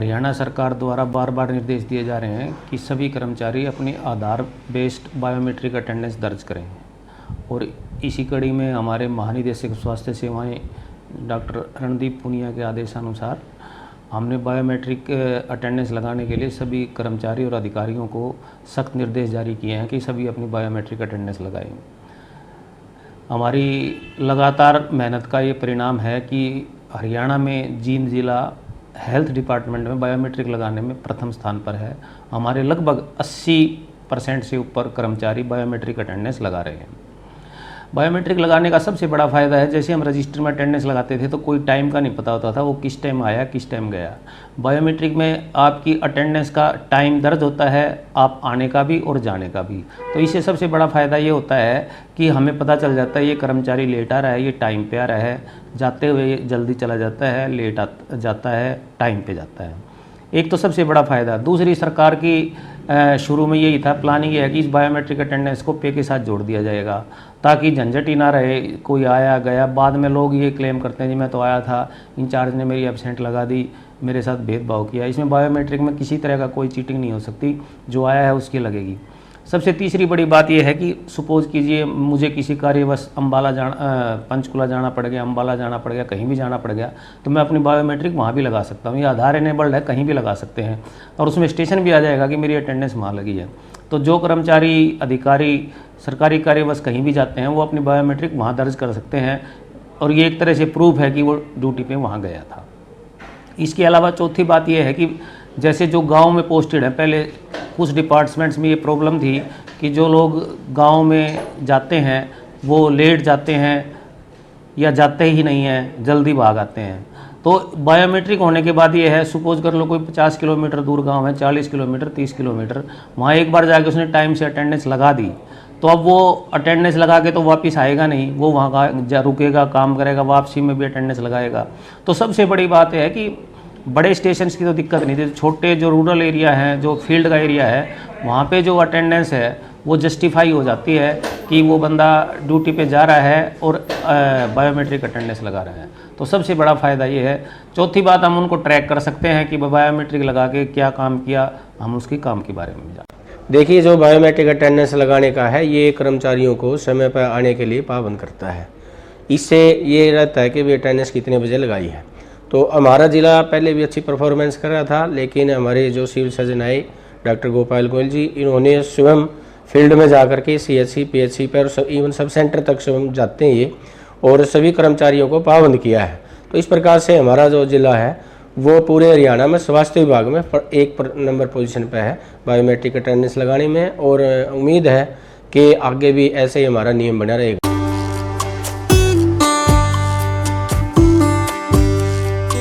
हरियाणा सरकार द्वारा बार बार निर्देश दिए जा रहे हैं कि सभी कर्मचारी अपनी आधार बेस्ड बायोमेट्रिक अटेंडेंस दर्ज करें और इसी कड़ी में हमारे महानिदेशक स्वास्थ्य सेवाएं डॉक्टर रणदीप पुनिया के आदेशानुसार हमने बायोमेट्रिक अटेंडेंस लगाने के लिए सभी कर्मचारी और अधिकारियों को सख्त निर्देश जारी किए हैं कि सभी अपनी बायोमेट्रिक अटेंडेंस लगाएं। हमारी लगातार मेहनत का ये परिणाम है कि हरियाणा में जींद जिला हेल्थ डिपार्टमेंट में बायोमेट्रिक लगाने में प्रथम स्थान पर है। हमारे लगभग 80% से ऊपर कर्मचारी बायोमेट्रिक अटेंडेंस लगा रहे हैं। बायोमेट्रिक लगाने का सबसे बड़ा फ़ायदा है, जैसे हम रजिस्टर में अटेंडेंस लगाते थे तो कोई टाइम का नहीं पता होता था, वो किस टाइम आया किस टाइम गया। बायोमेट्रिक में आपकी अटेंडेंस का टाइम दर्ज होता है, आप आने का भी और जाने का भी। तो इससे सबसे बड़ा फ़ायदा ये होता है कि हमें पता चल जाता है ये कर्मचारी लेट आ रहा है, ये टाइम पे आ रहा है, जाते हुए जल्दी चला जाता है, लेट जाता है, टाइम पे जाता है। एक तो सबसे बड़ा फ़ायदा। दूसरी, सरकार की शुरू में यही था, प्लानिंग ये है कि इस बायोमेट्रिक अटेंडेंस को पे के साथ जोड़ दिया जाएगा ताकि झंझट ही ना रहे, कोई आया गया। बाद में लोग ये क्लेम करते हैं जी मैं तो आया था, इंचार्ज ने मेरी एब्सेंट लगा दी, मेरे साथ भेदभाव किया। इसमें बायोमेट्रिक में किसी तरह का कोई चीटिंग नहीं हो सकती, जो आया है उसकी लगेगी। सबसे तीसरी बड़ी बात यह है कि सपोज कीजिए मुझे किसी कार्यवश पंचकुला जाना पड़ गया, अम्बाला जाना पड़ गया, कहीं भी जाना पड़ गया, तो मैं अपनी बायोमेट्रिक वहाँ भी लगा सकता हूँ। ये आधार इनेबल्ड है, कहीं भी लगा सकते हैं और उसमें स्टेशन भी आ जाएगा कि मेरी अटेंडेंस वहाँ लगी है। तो जो कर्मचारी, अधिकारी सरकारी कार्यवश कहीं भी जाते हैं वो अपनी बायोमेट्रिक वहाँ दर्ज कर सकते हैं और ये एक तरह से प्रूफ है कि वो ड्यूटी पे वहाँ गया था। इसके अलावा चौथी बात ये है कि जैसे जो गांव में पोस्टेड है, पहले कुछ डिपार्टमेंट्स में ये प्रॉब्लम थी कि जो लोग गांव में जाते हैं वो लेट जाते हैं या जाते ही नहीं हैं, जल्दी भाग आते हैं। तो बायोमेट्रिक होने के बाद ये है, सपोज कर लो कोई 50 किलोमीटर दूर गांव है, 40 किलोमीटर 30 किलोमीटर, वहाँ एक बार जाके उसने टाइम से अटेंडेंस लगा दी, तो अब वो अटेंडेंस लगा के तो वापस आएगा नहीं, वो वहाँ का रुकेगा, काम करेगा, वापसी में भी अटेंडेंस लगाएगा। तो सबसे बड़ी बात है कि बड़े स्टेशंस की तो दिक्कत नहीं थी, छोटे जो रूरल एरिया हैं, जो फील्ड का एरिया है, वहाँ पे जो अटेंडेंस है वो जस्टिफाई हो जाती है कि वो बंदा ड्यूटी पे जा रहा है और बायोमेट्रिक अटेंडेंस लगा रहा है। तो सबसे बड़ा फ़ायदा ये है। चौथी बात, हम उनको ट्रैक कर सकते हैं कि बायोमेट्रिक लगा के क्या काम किया, हम उसके काम के बारे में भी जानते। देखिए, जो बायोमेट्रिक अटेंडेंस लगाने का है ये कर्मचारियों को समय पर आने के लिए पाबंद करता है। इससे ये रहता है कि वे अटेंडेंस कितने बजे लगाई है। तो हमारा ज़िला पहले भी अच्छी परफॉर्मेंस कर रहा था, लेकिन हमारे जो सिविल सर्जन आए डॉक्टर गोपाल गोयल जी, इन्होंने स्वयं फील्ड में जाकर के CHC PHC पर इवन सब सेंटर तक स्वयं जाते हैं ये, और सभी कर्मचारियों को पाबंद किया है। तो इस प्रकार से हमारा जो ज़िला है वो पूरे हरियाणा में स्वास्थ्य विभाग में 1 नंबर पोजीशन पर है बायोमेट्रिक अटेंडेंस लगाने में, और उम्मीद है कि आगे भी ऐसे ही हमारा नियम बना रहेगा।